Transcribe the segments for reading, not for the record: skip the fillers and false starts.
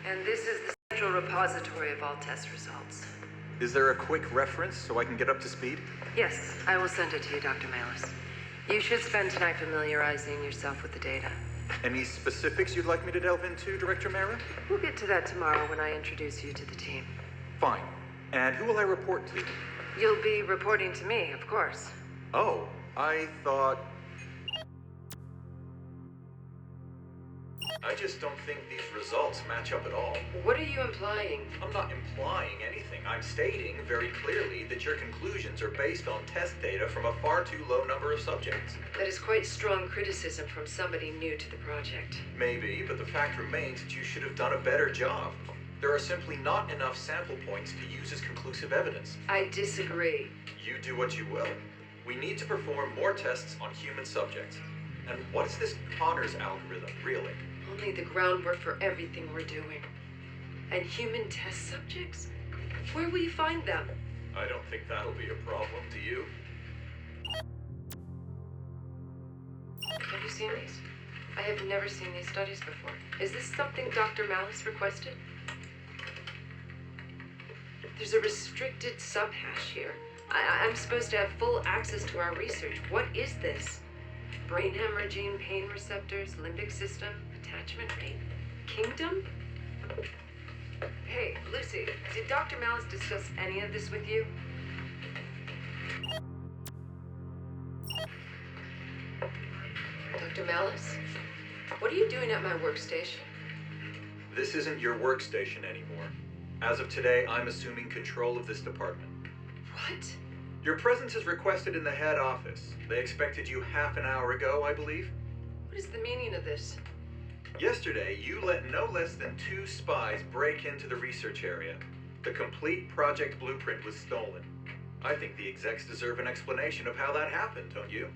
And this is the central repository of all test results. Is there a quick reference so I can get up to speed? Yes, I will send it to you, Dr. Malus. You should spend tonight familiarizing yourself with the data. Any specifics you'd like me to delve into, Director Mara? We'll get to that tomorrow when I introduce you to the team. Fine. And who will I report to? You'll be reporting to me, of course. Oh, I thought... I just don't think these results match up at all. What are you implying? I'm not implying anything. I'm stating very clearly that your conclusions are based on test data from a far too low number of subjects. That is quite strong criticism from somebody new to the project. Maybe, but the fact remains that you should have done a better job. There are simply not enough sample points to use as conclusive evidence. I disagree. You do what you will. We need to perform more tests on human subjects. And what is this Connors algorithm, really? Only the groundwork for everything we're doing. And human test subjects? Where will you find them? I don't think that'll be a problem, do you? Have you seen these? I have never seen these studies before. Is this something Dr. Malus requested? There's a restricted subhash here. I'm supposed to have full access to our research. What is this? Brain hemorrhaging, pain receptors, limbic system, attachment rate, kingdom? Hey, Lucy, did Dr. Malus discuss any of this with you? Dr. Malus? What are you doing at my workstation? This isn't your workstation anymore. As of today, I'm assuming control of this department. What? Your presence is requested in the head office. They expected you half an hour ago, I believe. What is the meaning of this? Yesterday, you let no less than 2 spies break into the research area. The complete project blueprint was stolen. I think the execs deserve an explanation of how that happened, don't you?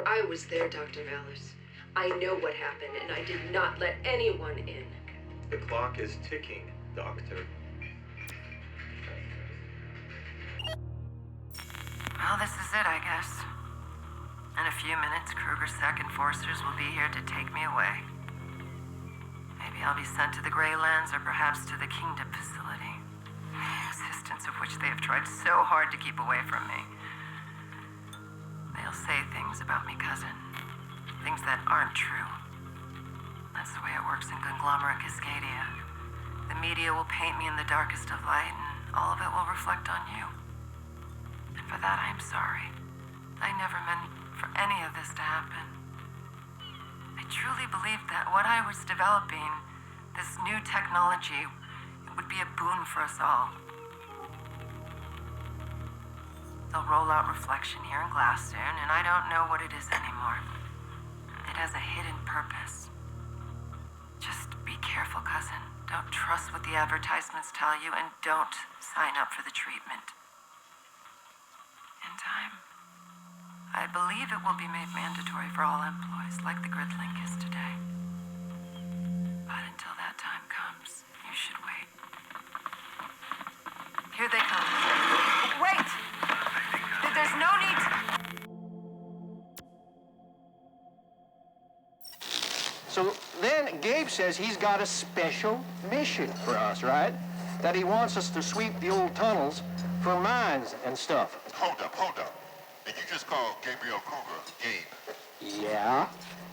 I was there, Dr. Malus. I know what happened, and I did not let anyone in. The clock is ticking, Doctor. Well, this is it, I guess. In a few minutes, Kruger-Sec enforcers will be here to take me away. Maybe I'll be sent to the Greylands or perhaps to the Kingdom facility. The existence of which they have tried so hard to keep away from me. They'll say things about me, cousin. Things that aren't true. That's the way it works in conglomerate Cascadia. The media will paint me in the darkest of light, and all of it will reflect on you. And for that, I'm sorry. I never meant for any of this to happen. I truly believed that what I was developing, this new technology, it would be a boon for us all. They'll roll out reflection here in glass soon, and I don't know what it is anymore. It has a hidden purpose. Just be careful, cousin. Don't trust what the advertisements tell you, and don't sign up for the treatment. In time, I believe it will be made mandatory for all employees, like the Gridlink is today. But until that time comes, you should wait. Here they come. Wait! There's no need to... So then Gabe says he's got a special mission for us, right? That he wants us to sweep the old tunnels for mines and stuff. Hold up. Did you just call Gabriel Kruger Gabe? Yeah,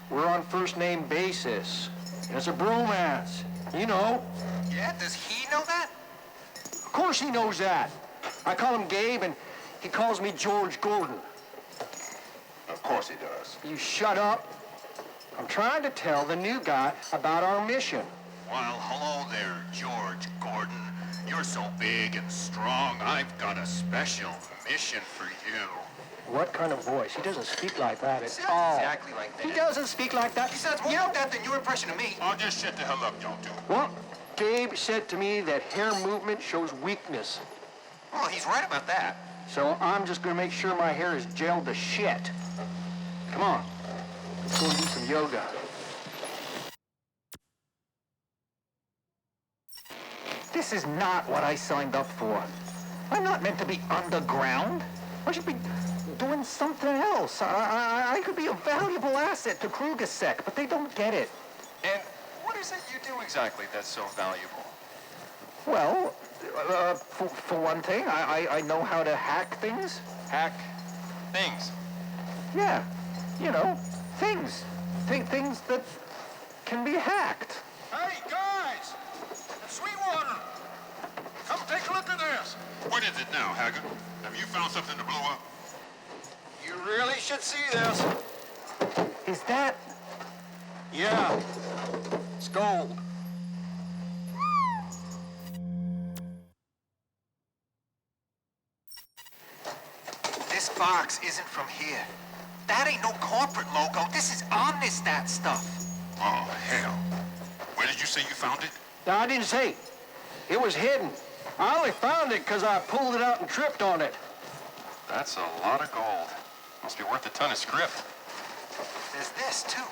we're on first name basis. It's a bromance, you know. Yeah, does he know that? Of course he knows that. I call him Gabe and he calls me George Gordon. Of course he does. You shut up. I'm trying to tell the new guy about our mission. Well, hello there, George Gordon. You're so big and strong, I've got a special mission for you. What kind of voice? He doesn't speak like that at Sounds all. exactly like that. He doesn't speak like that. He sounds more like that than your impression of me. Oh, just shut the hell up, don't do. Well, Gabe said to me that hair movement shows weakness. Well, he's right about that. So I'm just gonna make sure my hair is gelled to shit. Come on, let's go and do some yoga. This is not what I signed up for. I'm not meant to be underground. I should be doing something else. I could be a valuable asset to Kruger-Sec, but they don't get it. And what is is it you do exactly that's so valuable? Well, for one thing, I know how to hack things. Hack things. Yeah, you know, things. Things that can be hacked. Hey, guys! It's Sweetwater! Come take a look at this! What is it now, Haggard? Have you found something to blow up? You really should see this. Is that... Yeah. It's gold. This box isn't from here. That ain't no corporate logo. This is Omnistat stuff. Oh, hell. Where did you say you found it? No, I didn't say. It was hidden. I only found it because I pulled it out and tripped on it. That's a lot of gold. Must be worth a ton of script. There's this, too.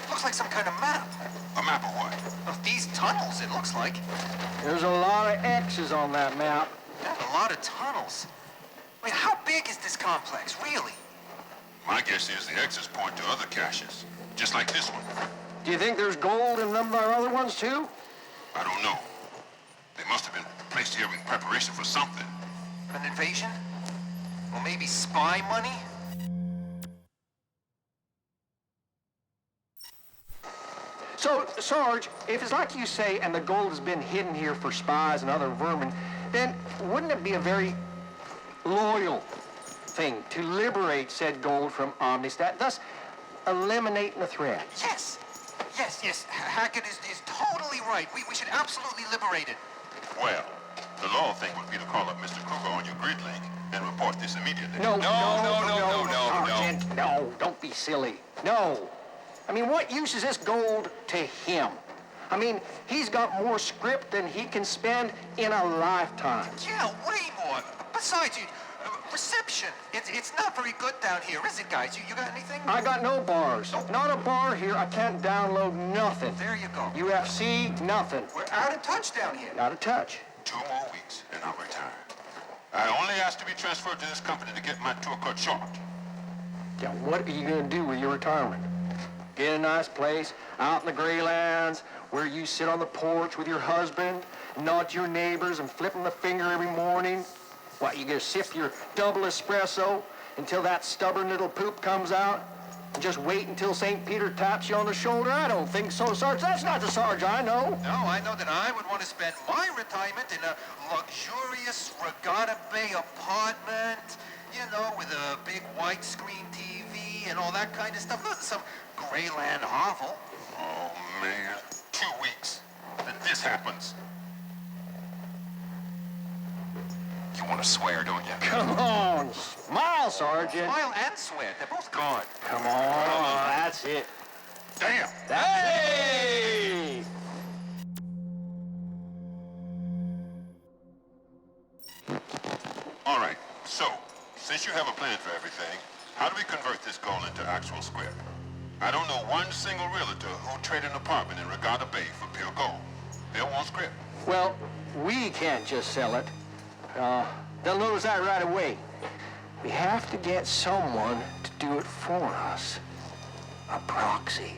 Looks like some kind of map. A map of what? Of these tunnels, it looks like. There's a lot of X's on that map. And a lot of tunnels. I mean, how big is this complex, really? My guess is the X's point to other caches, just like this one. Do you think there's gold in them other ones, too? I don't know. They must have been placed here in preparation for something. An invasion? Or maybe spy money? So, Sarge, if it's like you say and the gold has been hidden here for spies and other vermin, then wouldn't it be a very loyal thing to liberate said gold from Omnistat, thus eliminating the threat? Yes. Yes. Hackett is totally right. We should absolutely liberate it. Well, the law thing would be to call up Mr. Kruger on your grid link and report this immediately. No, No. Sergeant, no, don't be silly. No. I mean, what use is this gold to him? I mean, he's got more script than he can spend in a lifetime. Yeah, way more. Besides, reception. It's not very good down here, is it, guys? You got anything? I got no bars. Not a bar here. I can't download nothing. There you go. UFC, nothing. We're out of touch down here. Not a touch. 2 more weeks, and I'll retire. I only asked to be transferred to this company to get my tour cut short. Yeah, what are you gonna do with your retirement? Get a nice place out in the Greylands where you sit on the porch with your husband, nod to your neighbors and flip them the finger every morning? What, you gonna sip your double espresso until that stubborn little poop comes out? And just wait until St. Peter taps you on the shoulder? I don't think so, Sarge. That's not the Sarge I know. No, I know that I would want to spend my retirement in a luxurious Regatta Bay apartment, you know, with a big widescreen TV and all that kind of stuff. Not some Greyland hovel. Oh, man. 2 weeks. Then this happens. You want to swear, don't you? Come on, smile, Sergeant. Smile and sweat. They're both gone. Come on, that's it. Damn! Hey! All right, so, since you have a plan for everything, how do we convert this gold into actual script? I don't know one single realtor who traded an apartment in Regatta Bay for pure gold. They'll want script. Well, we can't just sell it. They'll notice that right away. We have to get someone to do it for us. A proxy.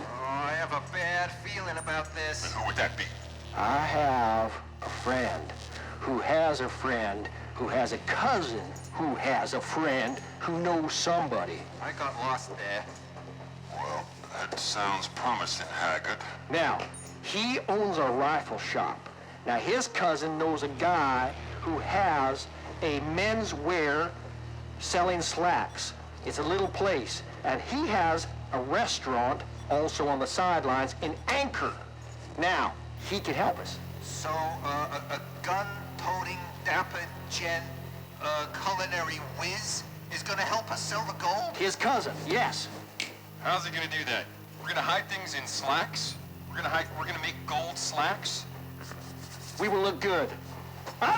Oh, I have a bad feeling about this. And who would that be? I have a friend who has a friend who has a cousin who has a friend who knows somebody. I got lost there. Well, that sounds promising, Haggard. Now, he owns a rifle shop. Now, his cousin knows a guy who has a menswear selling slacks. It's a little place, and he has a restaurant also on the sidelines in Anchor. Now, he can help us. So, a gun-toting, dapper gent, culinary whiz is gonna help us sell the gold? His cousin, yes. How's he gonna do that? We're gonna hide things in slacks? We're gonna make gold slacks? We will look good. I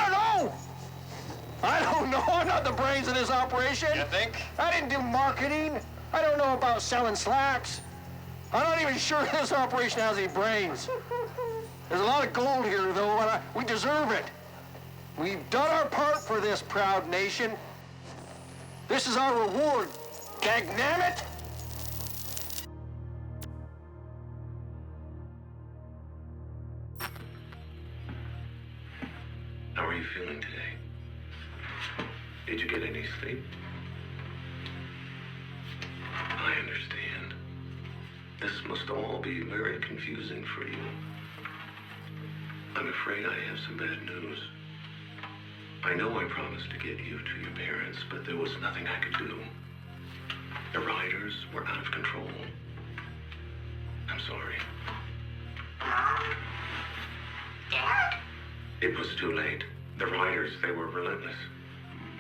don't know. I'm not the brains of this operation. You think? I didn't do marketing. I don't know about selling slacks. I'm not even sure this operation has any brains. There's a lot of gold here, though, and we deserve it. We've done our part for this proud nation. This is our reward. Dagnammit! you feeling today? Did you get any sleep? I understand. This must all be very confusing for you. I'm afraid I have some bad news. I know I promised to get you to your parents, but there was nothing I could do. The riders were out of control. I'm sorry. Mom? Dad? It was too late. The riders, they were relentless.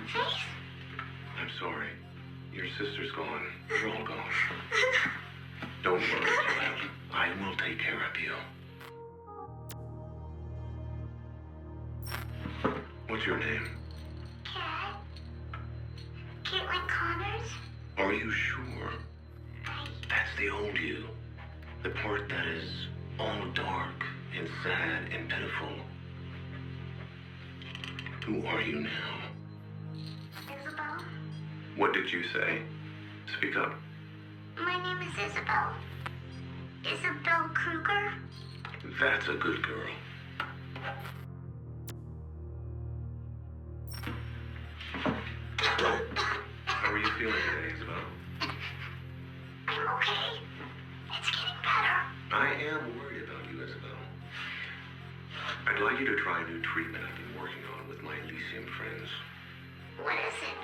Faith? I'm sorry. Your sister's gone. You're all gone. Don't worry, child. I will take care of you. What's your name? Cat? Caitlin Connors? Are you sure? That's the old you. The part that is all dark and sad and pitiful. Who are you now? Isabel? What did you say? Speak up. My name is Isabel. Isabel Kruger? That's a good girl. How are you feeling today, Isabel? I'm okay. It's getting better. I am worried about you, Isabel. I'd like you to try a new treatment I've been working on with my Elysium friends. What is it?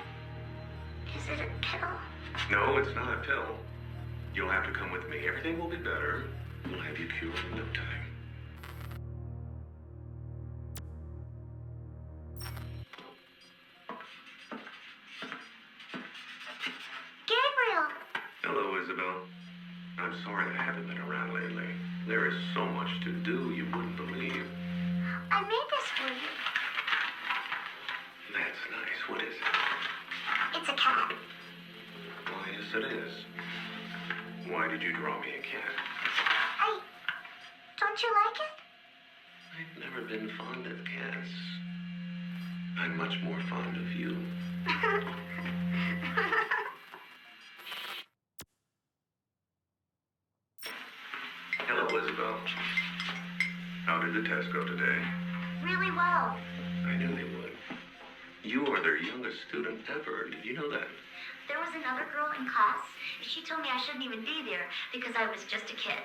Is it a pill? No, it's not a pill. You'll have to come with me. Everything will be better. We'll have you cured in no time. Gabriel! Hello, Isabel. I'm sorry I haven't been around lately. There is so much to do you wouldn't believe. I made this for you. That's nice. What is it? It's a cat. Why, yes, it is. Why did you draw me a cat? Don't you like it? I've never been fond of cats. I'm much more fond of you. Hello, Isabel. How did the test go today? Really well. I knew they would. You are their youngest student ever. Did you know that? There was another girl in class. She told me I shouldn't even be there because I was just a kid.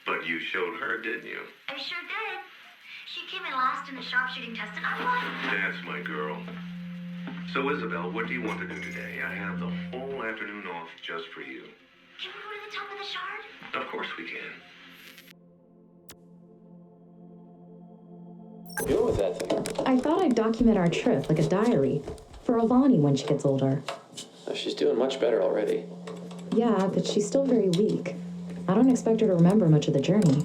But you showed her, didn't you? I sure did. She came in last in the sharpshooting test and I won. That's my girl. So, Isabel, what do you want to do today? I have the whole afternoon off just for you. Can we go to the top of the shard? Of course we can. Deal with that thing. I thought I'd document our trip like a diary for Avani when she gets older. She's doing much better already. Yeah, but she's still very weak. I don't expect her to remember much of the journey.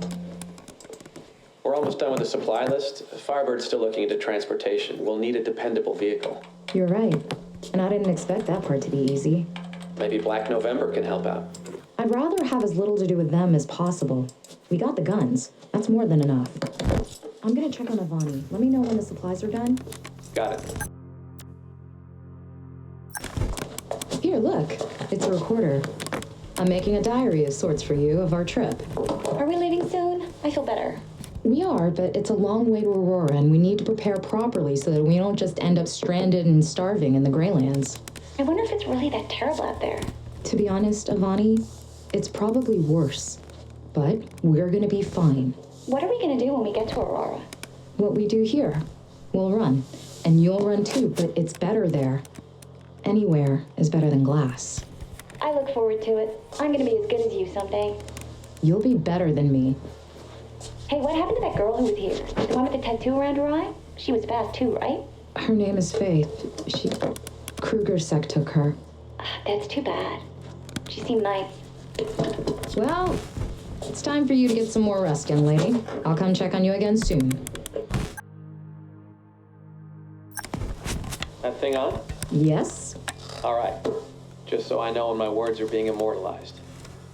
We're almost done with the supply list. Firebird's still looking into transportation. We'll need a dependable vehicle. You're right. And I didn't expect that part to be easy. Maybe Black November can help out. I'd rather have as little to do with them as possible. We got the guns. That's more than enough. I'm gonna check on Avani. Let me know when the supplies are done. Got it. Here, look. It's a recorder. I'm making a diary of sorts for you of our trip. Are we leaving soon? I feel better. We are, but it's a long way to Aurora, and we need to prepare properly so that we don't just end up stranded and starving in the Greylands. I wonder if it's really that terrible out there. To be honest, Avani, it's probably worse. But we're gonna be fine. What are we gonna do when we get to Aurora? What we do here. We'll run. And you'll run too, but it's better there. Anywhere is better than glass. I look forward to it. I'm gonna be as good as you someday. You'll be better than me. Hey, what happened to that girl who was here? The one with the tattoo around her eye? She was fast too, right? Her name is Faith. Kruger Sec took her. That's too bad. She seemed nice. Well, it's time for you to get some more rest, young lady. I'll come check on you again soon. That thing on? Yes? All right. Just so I know when my words are being immortalized.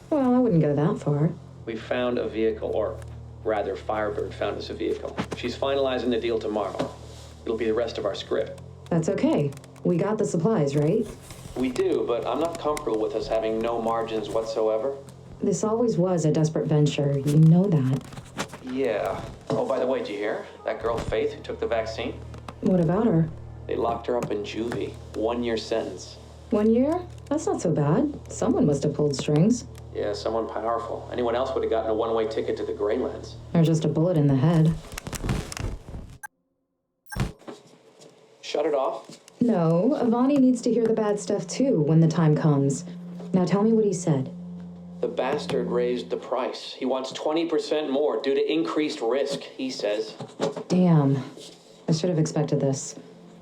Well, I wouldn't go that far. We found a vehicle, or rather, Firebird found us a vehicle. She's finalizing the deal tomorrow. It'll be the rest of our script. That's okay. We got the supplies, right? We do, but I'm not comfortable with us having no margins whatsoever. This always was a desperate venture. You know that. Yeah. Oh, by the way, did you hear? That girl Faith who took the vaccine? What about her? They locked her up in juvie. 1-year sentence. 1 year? That's not so bad. Someone must have pulled strings. Yeah, someone powerful. Anyone else would have gotten a one-way ticket to the Greylands. Or just a bullet in the head. Shut it off. No, Avani needs to hear the bad stuff too when the time comes. Now tell me what he said. The bastard raised the price. He wants 20% more due to increased risk, he says. Damn. I should have expected this.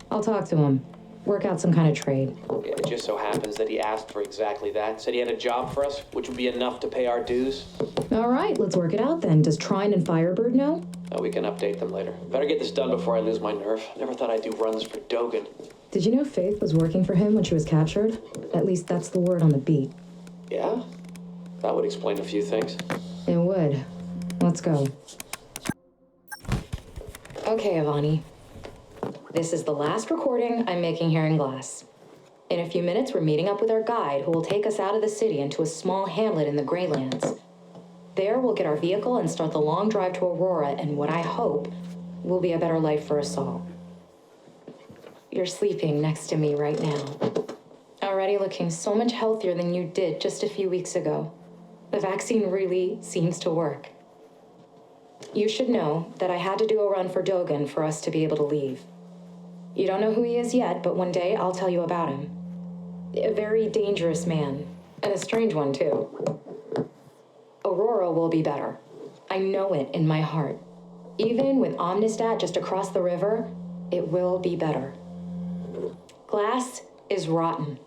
I'll talk to him. Work out some kind of trade. Yeah, it just so happens that he asked for exactly that. Said he had a job for us, which would be enough to pay our dues. All right, let's work it out then. Does Trine and Firebird know? Oh, we can update them later. Better get this done before I lose my nerve. Never thought I'd do runs for Dogen. Did you know Faith was working for him when she was captured? At least that's the word on the beat. Yeah? That would explain a few things. It would. Let's go. Okay, Avani. This is the last recording I'm making here in Glass. In a few minutes, we're meeting up with our guide who will take us out of the city into a small hamlet in the Greylands. There, we'll get our vehicle and start the long drive to Aurora and what I hope will be a better life for us all. You're sleeping next to me right now. Already looking so much healthier than you did just a few weeks ago. The vaccine really seems to work. You should know that I had to do a run for Dogen for us to be able to leave. You don't know who he is yet, but one day I'll tell you about him. A very dangerous man, and a strange one too. Aurora will be better. I know it in my heart. Even with Omnistat just across the river, it will be better. Glass is rotten.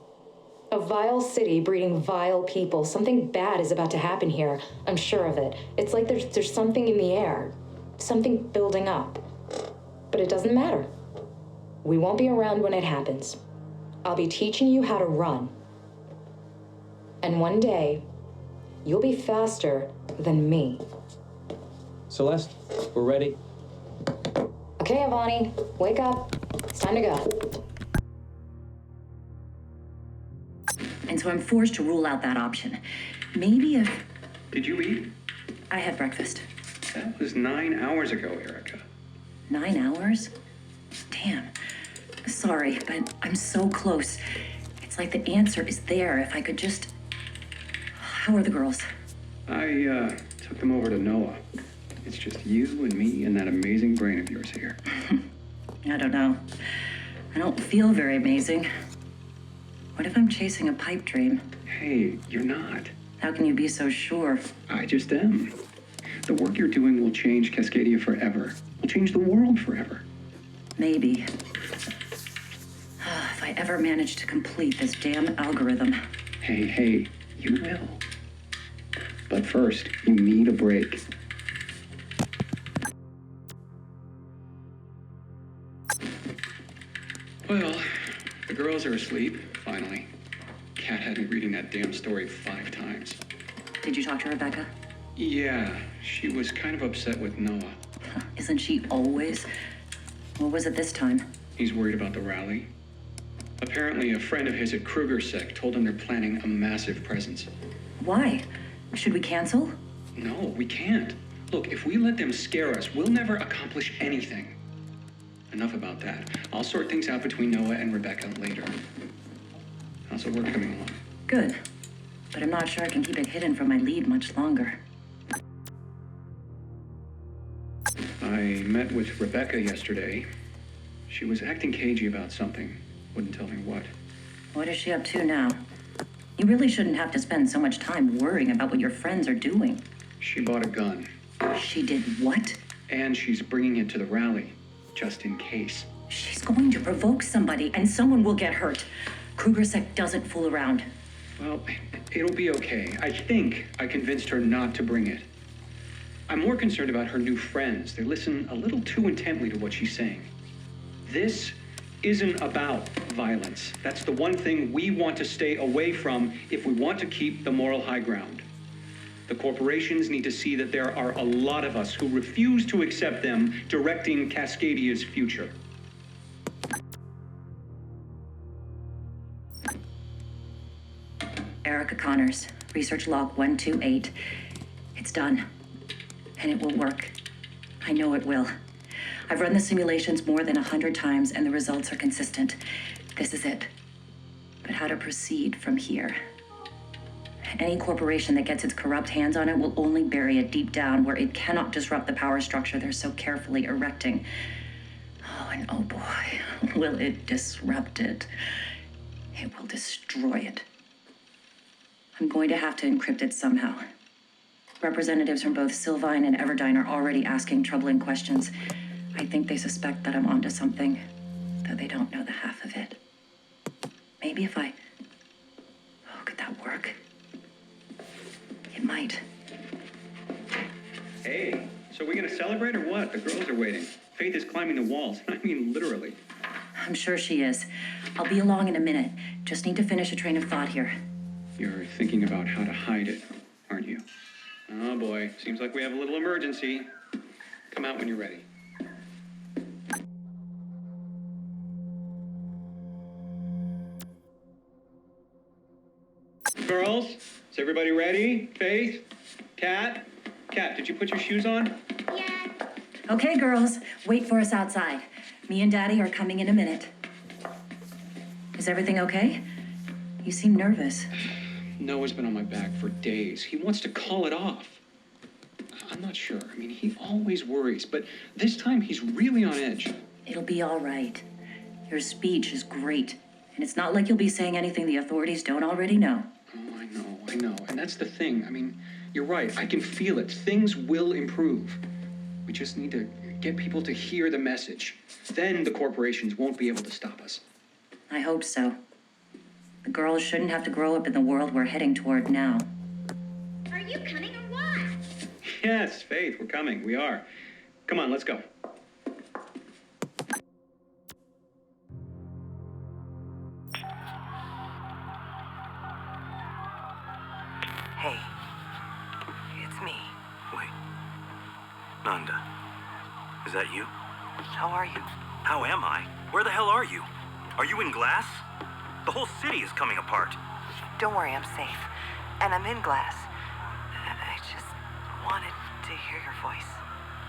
A vile city breeding vile people. Something bad is about to happen here. I'm sure of it. It's like there's something in the air. Something building up. But it doesn't matter. We won't be around when it happens. I'll be teaching you how to run. And one day, you'll be faster than me. Celeste, we're ready. Okay, Avani, wake up. It's time to go. And so I'm forced to rule out that option. Maybe if... Did you eat? I had breakfast. That was 9 hours ago, Erica. 9 hours? Damn. Sorry, but I'm so close. It's like the answer is there if I could just... How are the girls? I, took them over to Noah. It's just you and me and that amazing brain of yours here. I don't know. I don't feel very amazing. What if I'm chasing a pipe dream? Hey, you're not. How can you be so sure? I just am. The work you're doing will change Cascadia forever. Will change the world forever. Maybe. If I ever manage to complete this damn algorithm. Hey, you will. But first, you need a break. Well, the girls are asleep, finally. Kat had me reading that damn story 5 times. Did you talk to Rebecca? Yeah, she was kind of upset with Noah. Isn't she always? What was it this time? He's worried about the rally. Apparently, a friend of his at KrugerSec told him they're planning a massive presence. Why? Should we cancel? No, we can't. Look, if we let them scare us, we'll never accomplish anything. Enough about that. I'll sort things out between Noah and Rebecca later. How's the work coming along? Good. But I'm not sure I can keep it hidden from my lead much longer. I met with Rebecca yesterday. She was acting cagey about something. Wouldn't tell me what. What is she up to now? You really shouldn't have to spend so much time worrying about what your friends are doing. She bought a gun. She did what? And she's bringing it to the rally, just in case. She's going to provoke somebody, and someone will get hurt. KrugerSec doesn't fool around. Well, it'll be okay. I think I convinced her not to bring it. I'm more concerned about her new friends. They listen a little too intently to what she's saying. This isn't about violence. That's the one thing we want to stay away from if we want to keep the moral high ground. The corporations need to see that there are a lot of us who refuse to accept them directing Cascadia's future. Erica Connors, research log 128. It's done. And it will work. I know it will. I've run the simulations more than 100 times, and the results are consistent. This is it. But how to proceed from here? Any corporation that gets its corrupt hands on it will only bury it deep down where it cannot disrupt the power structure they're so carefully erecting. Oh, and oh boy, will it disrupt it. It will destroy it. I'm going to have to encrypt it somehow. Representatives from both Sylvine and Everdine are already asking troubling questions. I think they suspect that I'm onto something, though they don't know the half of it. Maybe if I... Oh, could that work? It might. Hey, so we gonna celebrate or what? The girls are waiting. Faith is climbing the walls. I mean, literally. I'm sure she is. I'll be along in a minute. Just need to finish a train of thought here. You're thinking about how to hide it, aren't you? Oh boy, seems like we have a little emergency. Come out when you're ready. Girls, is everybody ready? Faith? Kat? Kat, did you put your shoes on? Okay, girls, wait for us outside. Me and Daddy are coming in a minute. Is everything okay? You seem nervous. Noah's been on my back for days. He wants to call it off. I'm not sure. I mean, he always worries, but this time he's really on edge. It'll be all right. Your speech is great, and it's not like you'll be saying anything the authorities don't already know. Oh, I know. And that's the thing. I mean, you're right. I can feel it. Things will improve. We just need to get people to hear the message. Then the corporations won't be able to stop us. I hope so. The girls shouldn't have to grow up in the world we're heading toward now. Are you coming or what? Yes, Faith, we're coming. We are. Come on, let's go. Hey, it's me. Wait. Nanda. Is that you? How are you? How am I? Where the hell are you? Are you in Glass? The whole city is coming apart. Don't worry, I'm safe. And I'm in Glass. I just wanted to hear your voice.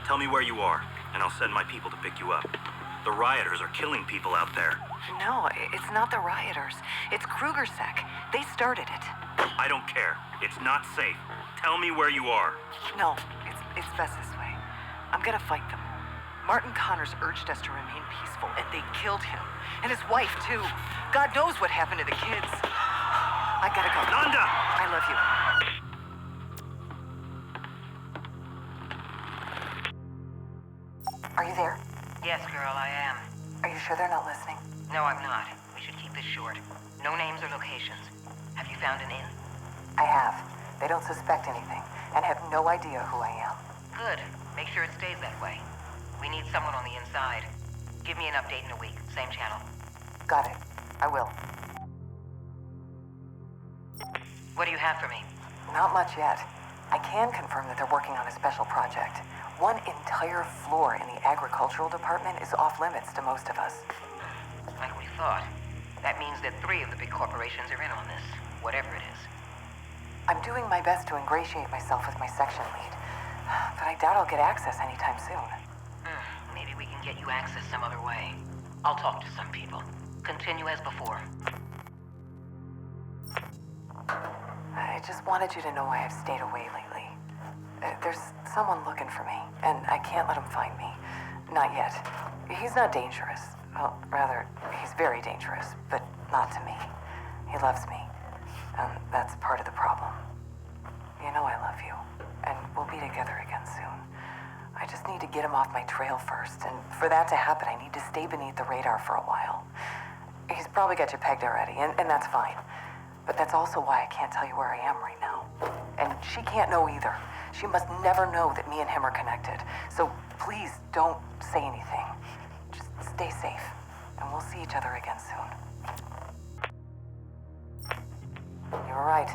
Tell me where you are, and I'll send my people to pick you up. The rioters are killing people out there. No, it's not the rioters. It's KrugerSec. They started it. I don't care. It's not safe. Tell me where you are. No, it's best this way. I'm gonna fight them. Martin Connors urged us to remain peaceful, and they killed him. And his wife, too. God knows what happened to the kids. I gotta go. Nanda! I love you. Are you there? Yes, girl, I am. Are you sure they're not listening? No, I'm not. We should keep this short. No names or locations. Have you found an inn? I have. They don't suspect anything, and have no idea who I am. Good. Make sure it stays that way. We need someone on the inside. Give me an update in a week. Same channel. Got it. I will. What do you have for me? Not much yet. I can confirm that they're working on a special project. One entire floor in the agricultural department is off limits to most of us. Like we thought. That means that 3 of the big corporations are in on this, whatever it is. I'm doing my best to ingratiate myself with my section lead, but I doubt I'll get access anytime soon. Maybe we can get you access some other way. I'll talk to some people. Continue as before. I just wanted you to know why I've stayed away lately. There's someone looking for me, and I can't let him find me. Not yet. He's not dangerous. Well, rather, he's very dangerous, but not to me. He loves me, and that's part of the problem. You know I love you, and we'll be together again soon. I just need to get him off my trail first, and for that to happen, I need to stay beneath the radar for a while. He's probably got you pegged already, and that's fine. But that's also why I can't tell you where I am right now. And she can't know either. She must never know that me and him are connected. So please don't say anything. Just stay safe, and we'll see each other again soon. You were right.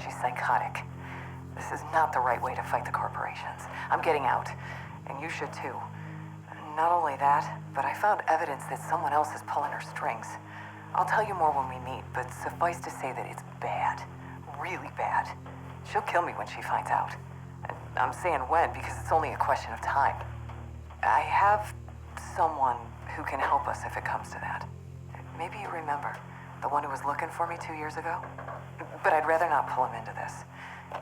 She's psychotic. This is not the right way to fight the corporations. I'm getting out, and you should too. Not only that, but I found evidence that someone else is pulling her strings. I'll tell you more when we meet, but suffice to say that it's bad. Really bad. She'll kill me when she finds out. And I'm saying when because it's only a question of time. I have someone who can help us if it comes to that. Maybe you remember the one who was looking for me 2 years ago? But I'd rather not pull him into this.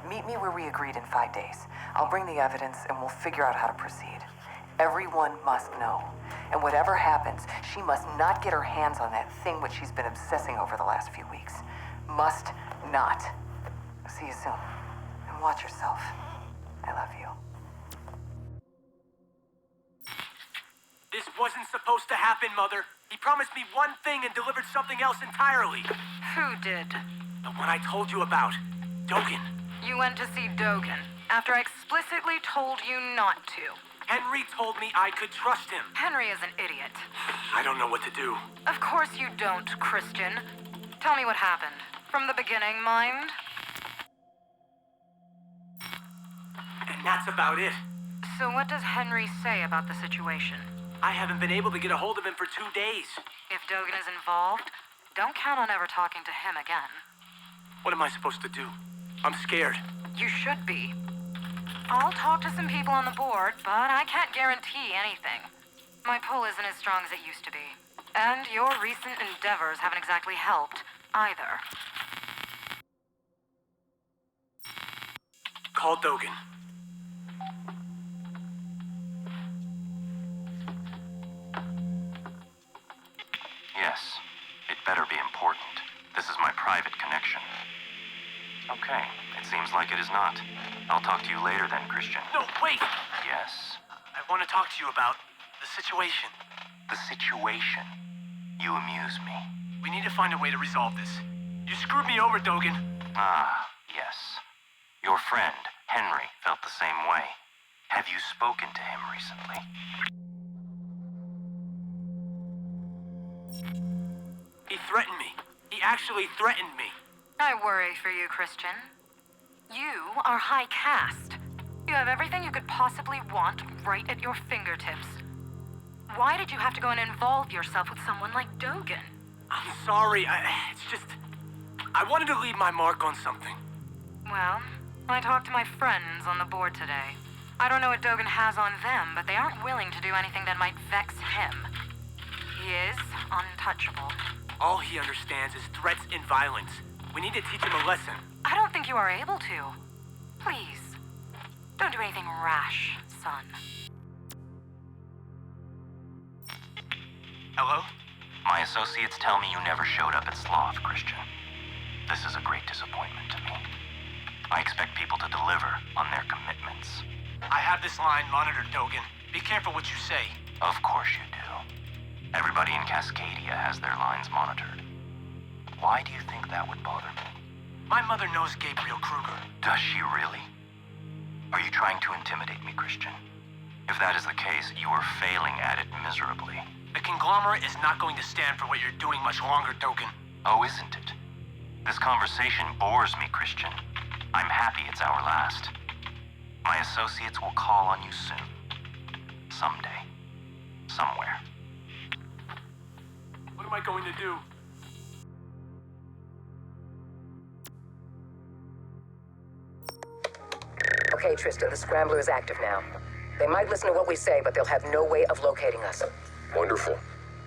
Meet me where we agreed in 5 days. I'll bring the evidence and we'll figure out how to proceed. Everyone must know. And whatever happens, she must not get her hands on that thing which she's been obsessing over the last few weeks. Must not. See you soon. And watch yourself. I love you. This wasn't supposed to happen, Mother. He promised me one thing and delivered something else entirely. Who did? The one I told you about. Dogen. You went to see Dogen after I explicitly told you not to. Henry told me I could trust him. Henry is an idiot. I don't know what to do. Of course you don't, Christian. Tell me what happened. From the beginning, mind? And that's about it. So what does Henry say about the situation? I haven't been able to get a hold of him for 2 days. If Dogen is involved, don't count on ever talking to him again. What am I supposed to do? I'm scared. You should be. I'll talk to some people on the board, but I can't guarantee anything. My pull isn't as strong as it used to be. And your recent endeavors haven't exactly helped, either. Call Dogen. Yes, it better be important. This is my private connection. Okay, it seems like it is not. I'll talk to you later then, Christian. No, wait! Yes. I want to talk to you about the situation. The situation? You amuse me. We need to find a way to resolve this. You screwed me over, Dogen. Ah, yes. Your friend, Henry, felt the same way. Have you spoken to him recently? He threatened me. He actually threatened me. I worry for you, Christian. You are high caste. You have everything you could possibly want right at your fingertips. Why did you have to go and involve yourself with someone like Dogen? I'm sorry. It's just... I wanted to leave my mark on something. Well, I talked to my friends on the board today. I don't know what Dogen has on them, but they aren't willing to do anything that might vex him. He is untouchable. All he understands is threats and violence. We need to teach him a lesson. I don't think you are able to. Please, don't do anything rash, son. Hello? My associates tell me you never showed up at Sloth, Christian. This is a great disappointment to me. I expect people to deliver on their commitments. I have this line monitored, Dogen. Be careful what you say. Of course you do. Everybody in Cascadia has their lines monitored. Why do you think that would bother me? My mother knows Gabriel Kruger. Does she really? Are you trying to intimidate me, Christian? If that is the case, you are failing at it miserably. The conglomerate is not going to stand for what you're doing much longer, Dogen. Oh, isn't it? This conversation bores me, Christian. I'm happy it's our last. My associates will call on you soon. Someday. Somewhere. What am I going to do? Okay, Tristan, the Scrambler is active now. They might listen to what we say, but they'll have no way of locating us. Wonderful.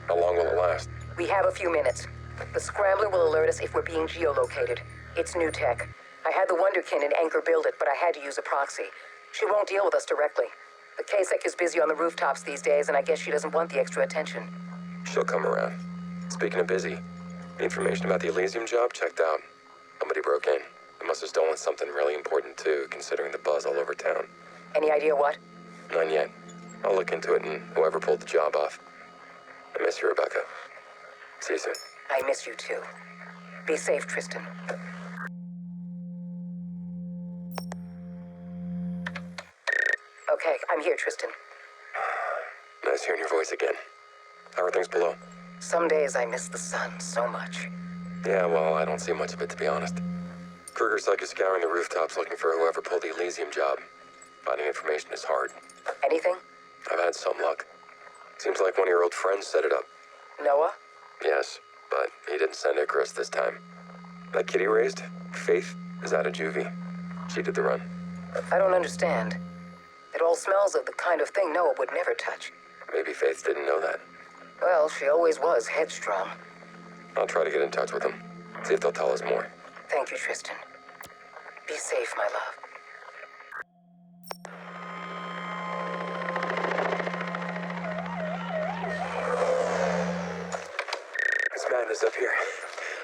How long will it last? We have a few minutes. The Scrambler will alert us if we're being geolocated. It's new tech. I had the Wonderkin and Anchor build it, but I had to use a proxy. She won't deal with us directly. The KSEC is busy on the rooftops these days, and I guess she doesn't want the extra attention. She'll come around. Speaking of busy, the information about the Elysium job checked out. Somebody broke in. They must have stolen something really important too, considering the buzz all over town. Any idea what? None yet. I'll look into it and whoever pulled the job off. I miss you, Rebecca. See you soon. I miss you too. Be safe, Tristan. Okay, I'm here, Tristan. Nice hearing your voice again. How are things below? Some days I miss the sun so much. Yeah, well, I don't see much of it, to be honest. Kruger's like scouring the rooftops looking for whoever pulled the Elysium job. Finding information is hard. Anything? I've had some luck. Seems like one of your old friends set it up. Noah? Yes, but he didn't send Icarus this time. That kid he raised, Faith, is out of juvie. She did the run. I don't understand. It all smells of the kind of thing Noah would never touch. Maybe Faith Faith didn't know that. Well, she always was headstrong. I'll try to get in touch with them. See if they'll tell us more. Thank you, Tristan. Be safe, my love. It's madness up here.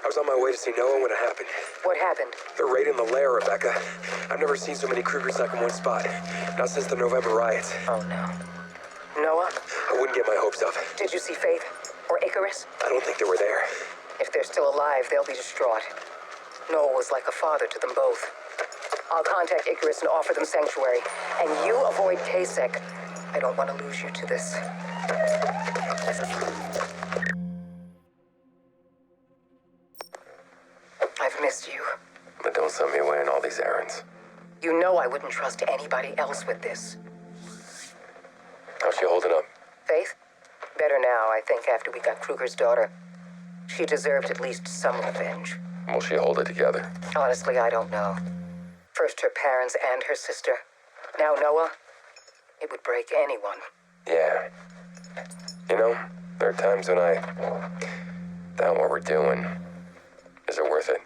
I was on my way to see Noah when it happened. What happened? They're raiding the lair, Rebecca. I've never seen so many Krugers like in one spot. Not since the November riots. Oh, no. Noah? I wouldn't get my hopes up. Did you see Faith? Or Icarus? I don't think they were there. If they're still alive, they'll be distraught. Noah was like a father to them both. I'll contact Icarus and offer them sanctuary. And you avoid Kasek. I don't want to lose you to this. I've missed you. But don't send me away on all these errands. You know I wouldn't trust anybody else with this. How's she holding up? Faith? Better now, I think, after we got Kruger's daughter. She deserved at least some revenge. Will she hold it together? Honestly, I don't know. First her parents and her sister. Now Noah. It would break anyone. Yeah. You know, there are times when I doubt what we're doing. Is it worth it?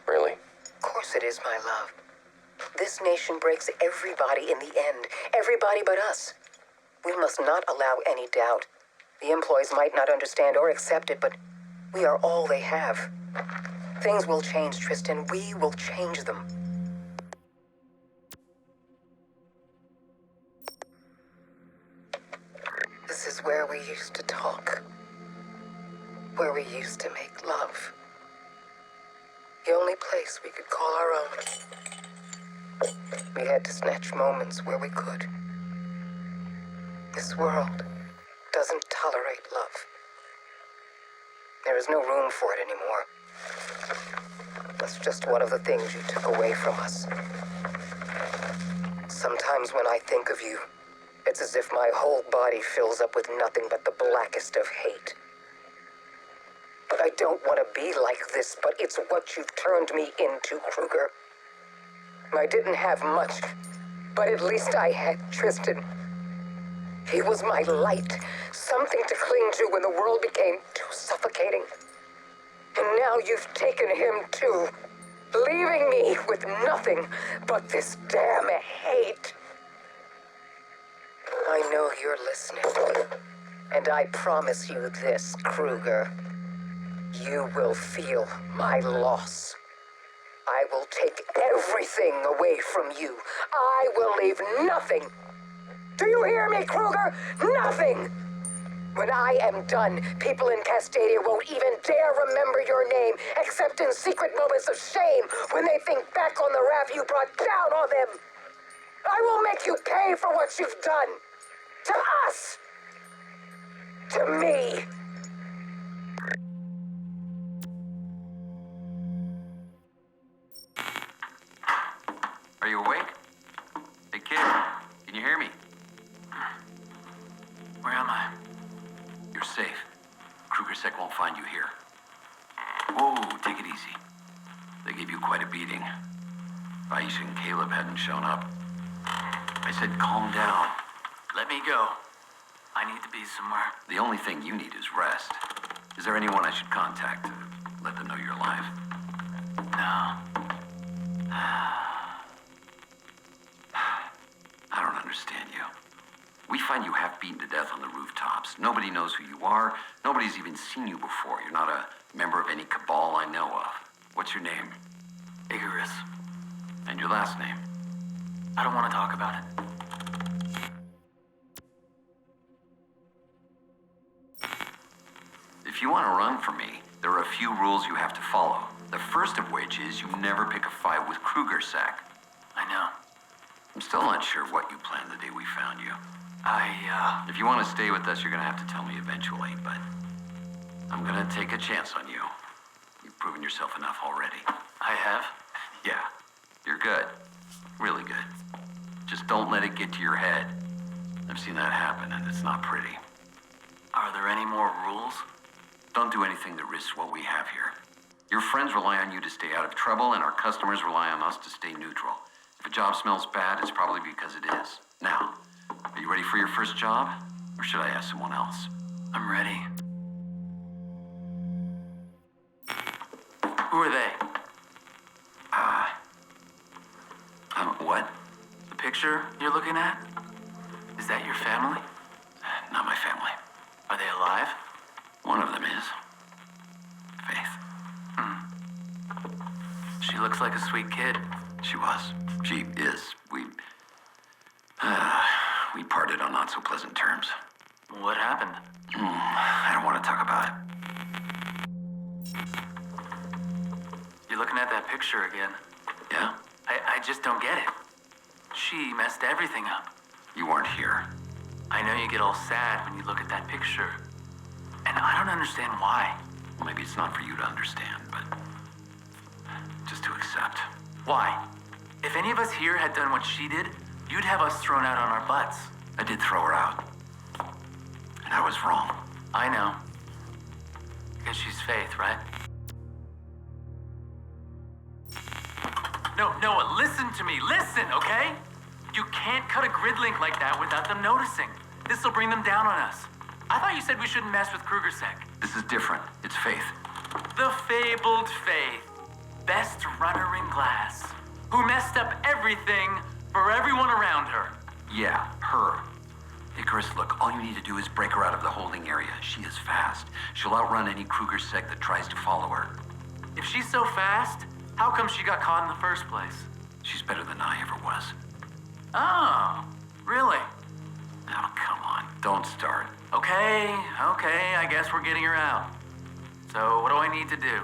Really? Of course it is, my love. This nation breaks everybody in the end. Everybody but us. We must not allow any doubt. The employees might not understand or accept it, but we are all they have. Things will change, Tristan. We will change them. This is where we used to talk. Where we used to make love. The only place we could call our own. We had to snatch moments where we could. This world doesn't tolerate love. There is no room for it anymore. That's just one of the things you took away from us. Sometimes when I think of you, it's as if my whole body fills up with nothing but the blackest of hate. But I don't want to be like this, but it's what you've turned me into, Kruger. I didn't have much, but at least I had Tristan. He was my light, something to cling to when the world became too suffocating. And now you've taken him too, leaving me with nothing but this damn hate. I know you're listening, and I promise you this, Kruger. You will feel my loss. I will take everything away from you. I will leave nothing. Do you hear me, Kruger? Nothing! When I am done, people in Castadia won't even dare remember your name, except in secret moments of shame when they think back on the wrath you brought down on them. I will make you pay for what you've done. To us. To me. Are you awake? Hey, kid, can you hear me? Where am I? You're safe. KrugerSec won't find you here. Whoa, take it easy. They gave you quite a beating. If Aisha and Caleb hadn't shown up. I said calm down. Let me go. I need to be somewhere. The only thing you need is rest. Is there anyone I should contact to let them know you're alive? No. I don't understand you. We find you half beaten to death on the rooftops. Nobody knows who you are. Nobody's even seen you before. You're not a member of any cabal I know of. What's your name? Icarus. And your last name? I don't want to talk about it. If you want to run from me, there are a few rules you have to follow. The first of which is you never pick a fight with KrugerSec. I know. I'm still not sure what you planned the day we found you. If you want to stay with us, you're gonna have to tell me eventually, but I'm gonna take a chance on you. You've proven yourself enough already. I have? Yeah. You're good. Really good. Just don't let it get to your head. I've seen that happen, and it's not pretty. Are there any more rules? Don't do anything that risks what we have here. Your friends rely on you to stay out of trouble, and our customers rely on us to stay neutral. If a job smells bad, it's probably because it is. Now, are you ready for your first job? Or should I ask someone else? I'm ready. Who are they? What? The picture you're looking at? Is that your family? Not my family. Are they alive? One of them is. Faith. She looks like a sweet kid. She was. She is. We parted on not so pleasant terms. What happened? I don't want to talk about it. You're looking at that picture again. Yeah? I just don't get it. She messed everything up. You weren't here. I know you get all sad when you look at that picture. And I don't understand why. Well, maybe it's not for you to understand, but just to accept. Why? If any of us here had done what she did, you'd have us thrown out on our butts. I did throw her out. And I was wrong. I know. Because she's Faith, right? No, Noah, listen to me. Listen, okay? You can't cut a grid link like that without them noticing. This'll bring them down on us. I thought you said we shouldn't mess with KrugerSec. This is different. It's Faith. The fabled Faith. Best runner in glass. Who messed up everything for everyone around her. Yeah, her. Icarus, look, all you need to do is break her out of the holding area. She is fast. She'll outrun any KrugerSec that tries to follow her. If she's so fast, how come she got caught in the first place? She's better than I ever was. Oh, really? Oh, come on. Don't start. Okay, I guess we're getting her out. So what do I need to do?